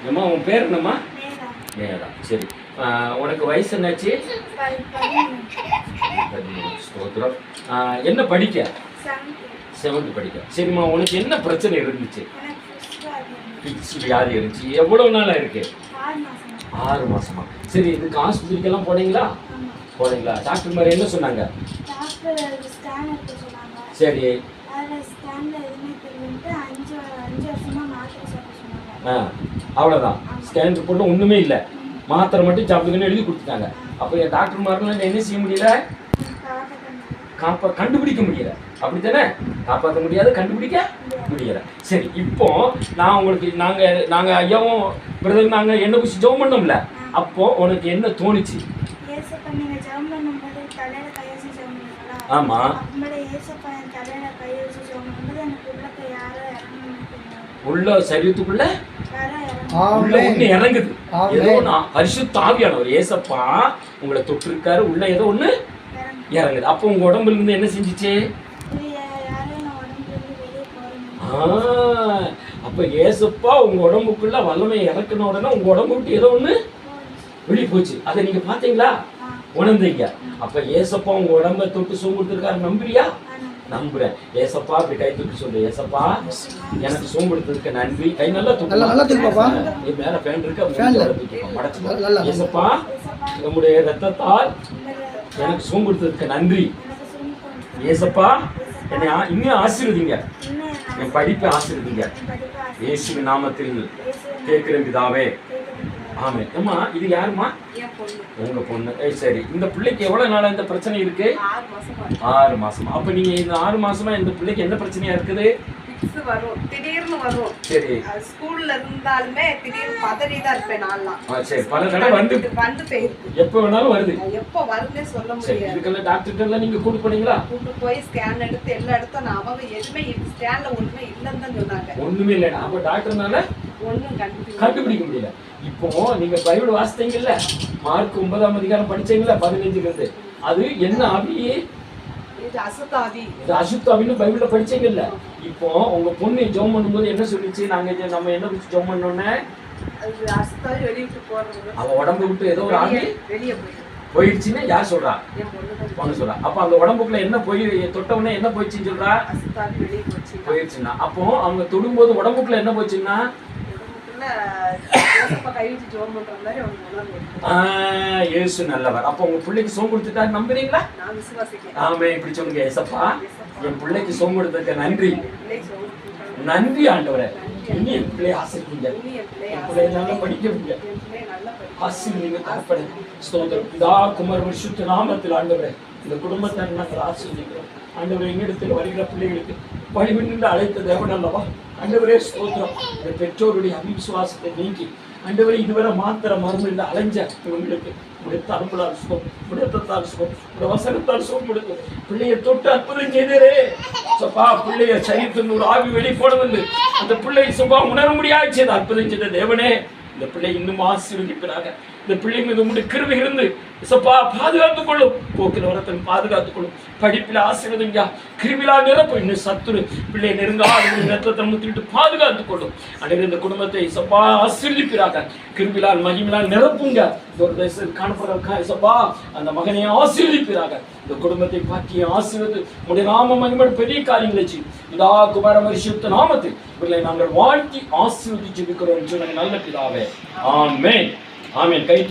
ஏம்மா உன் பேர் என்னம்மா? நேரா. சரி, உனக்கு வயசு என்னாச்சு? 13. ஸ்தோத்திரம். என்ன படிக்க? 7th படிக்க. சரிம்மா, உனக்கு என்ன பிரச்சனை இருந்துச்சு? பிக்ஸ் வியாதி இருந்துச்சு. எவ்வளவு நாளா இருக்கு? 6 மாசமா. சரி, இதுக்கு ஹாஸ்பிட்டலுக்கெல்லாம் போனீங்களா? போனீங்களா? டாக்டர் மாதிரி என்ன சொன்னாங்க? சரி, அவ்வளோதான். ஸ்கேன் ரிப்போர்ட்டும் ஒன்றுமே இல்லை, மாத்திரை மட்டும் சாப்பிடுங்கன்னு எழுதி கொடுத்துட்டாங்க. அப்போ என் டாக்டர் மாதிரிலாம் என்ன செய்ய முடியல? கண்டுபிடிக்க முடியல. அப்படித்தானே? காப்பாற்ற முடியாது, கண்டுபிடிக்க முடியல. சரி, இப்போ நான் உங்களுக்கு நாங்கள் ஐயாவும் பிரதர் நாங்கள் என்ன குறிச்சு ஜெபம் பண்ணோம்ல, அப்போ உனக்கு என்ன தோணுச்சு? ஆமா, உள்ள சரீரத்துக்குள்ள உள்ள ஒண்ணு இறங்குது. ஏதோ பரிசுத்த ஆவியானவர் ஏசப்பா உங்களை தொட்டிருக்காரு, உள்ள ஏதோ ஒண்ணு இறங்குது. அப்போ உங்க உடம்புல இருந்து என்ன செஞ்சிச்சு? அப்ப ஏசப்பா உங்க உடம்புக்குள்ள வல்லமை இறக்குன உடனே உங்க உடம்பு விட்டு ஏதோ ஒண்ணு வெளியே போச்சு. அதை நீங்க பாத்தீங்களா? உணர்ந்தீங்க. அப்ப ஏசப்பா உங்க உடம்ப தொட்டு சோம்படுத்திருக்காரு. நம்புறியா? நம்புறேன். ஏசப்பா அப்படி கை தூக்கி சொல்லு. ஏசப்பா எனக்கு சோம்படுத்ததுக்கு நன்றி. கை நல்லா தூக்கு. மேல ஃபேன் இருக்கு, ஏசப்பா நம்முடைய ரத்தத்தால் எனக்கு சோம்படுத்ததுக்கு நன்றி. ஏசப்பா என்னை இன்னும் ஆசீர்வதிங்க, என் படிப்பை ஆசீர்வதிங்க. இயேசுவின் நாமத்தில் கேட்கிறேன் பிதாவே, ஆமே. அம்மா, இது யாருமா? உங்க பொண்ணு. சரி, இந்த பிள்ளைக்கு எவ்வளவு நாளா இந்த பிரச்சனை இருக்கு? 6 மாசமா. அப்ப நீங்க இந்த 6 மாசமா இந்த பிள்ளைக்கு என்ன பிரச்சனையா இருக்குது? வரும், திடீர்னு வரும். சரி, ஸ்கூல்ல இருந்தாலுமே திடீர்னு பதறிதான் இருப்பேன் நான்லாம். சரி, பல தடவை வந்து போயிருக்கு. எப்ப வேணாலும் வருது. எப்ப வருதுன்னே சொல்ல முடியாது. இதுக்கெல்லாம் டாக்டர் எல்லாம் நீங்க கூட்டு போனீங்களா? கூட்டு போய் ஸ்கேன் எடுத்து எல்லாம் எடுத்தோம். அவங்க எதுவுமே ஸ்கேன்ல ஒண்ணுமே இல்லைன்னு தான் சொன்னாங்க. ஒண்ணுமே இல்லை. அப்ப டாக்டர்னால ஒண்ணும் கண்டுபிடிக்க முடியல. இப்போ நீங்க பைபிள் வாசித்தீங்கல்ல, மார்க் 9ஆம் அதிகாரம் படிச்சீங்களா? 15ல இருந்து. அது என்ன ஆவி? இது அசுத்தாவின்னு பைபிள்ல படிச்சீங்கல்ல. இப்போ உங்க பொண்ணு ஜெபம் பண்ணும்போது என்ன சொல்லிச்சு? நம்ம என்ன குறிச்சு ஜெபம் பண்ணோன்னே அவ உடம்பு விட்டு ஏதோ ஒரு ஆவி போயிடுச்சுன்னு யார் சொல்றா? பொண்ணு சொல்றா. அப்ப அந்த உடம்புக்குள்ள என்ன போய் தொட்டவுடனே என்ன போயிடுச்சுன்னு சொல்றா? போயிடுச்சுன்னா அப்போ அவங்க தொடும்போது உடம்புக்குள்ள என்ன போச்சுன்னா இயேசு நல்லவர். அப்ப உங்க பிள்ளைக்கு சோம் கொடுத்துட்டா நம்புறீங்களா? ஆமே. இப்படி சொல்லுங்க. ஏசப்பா என் பிள்ளைக்கு சோம் கொடுத்ததுக்கு நன்றி. நன்றி ஆண்டவரே. இனி என் பிள்ளைய ஆசீர்வதிங்க. என் பிள்ளைய நல்லா படிக்க வைங்க. ஆசீர்வதிங்க தகப்பனே. ஸ்தோத்திரம். பிதா குமாரன் பரிசுத்த நாமத்தில் ஆண்டவரே இந்த குடும்பத்தை நாங்கள் ஆசீர்வதிக்கிறோம். ஆண்டவரே, எங்களிடத்தில் வருகிற பிள்ளைகளுக்கு பணிவிட்டு அழைத்த தேவன் அல்லவா? ஆண்டவரே ஸ்தோத்திரம். இந்த பெற்றோருடைய அவிசுவாசத்தை நீக்கி ஆண்டவரே இதுவரை மாத்திர மருந்து இல்லை அலைஞ்ச இவங்களுக்கு உடைய தரம்புலால் சுகம், உடையத்தால் சுகம், உடைய வசனத்தால் சுகம் கொடுத்து பிள்ளையை தொட்டு அற்புதம் செய்தே. சப்பா பிள்ளைய சரீரத்தின் ஒரு ஆவி வெளியே போனது அந்த பிள்ளை சுபா உணர முடியாது செய்த அற்புதம் செய்த தேவனே, இந்த பிள்ளை இன்னும் ஆசீர்வதிக்கிறாங்க. இந்த பிள்ளை மீது உங்களுடைய கிருபை இருந்து சப்பா பாதுகாத்துக் கொள்ளும். போக்கில் வரத்தை பாதுகாத்துக் கொள்ளும். படிப்பில் ஆசீர்வதிங்க. கிருபிலா நிரப்பும். இன்னும் சத்துரு பிள்ளையை நெருங்காத ரத்தத்தை முத்திட்டு பாதுகாத்துக் கொள்ளும். அன்றைய இந்த குடும்பத்தை சப்பா ஆசீர்வதிக்கிறாங்க. கிருபிலால் மகிமிலால் நிரப்புங்க. ஒரு தேசத்தில் காணப்படுற சப்பா அந்த மகனை ஆசீர்வதிக்கிறாங்க. இந்த குடும்பத்தை பற்றி ஆசீர்வது உடைய நாம மகிமன் பெரிய காரியங்களை செய்யும். இதா குமார பரிசுத்த நாமத்தில் இவர்களை நாங்கள் வாழ்த்தி ஆசீர்வதிச்சு இருக்கிறோம். நல்ல பிதாவே, ஆமென். ஆமென். கை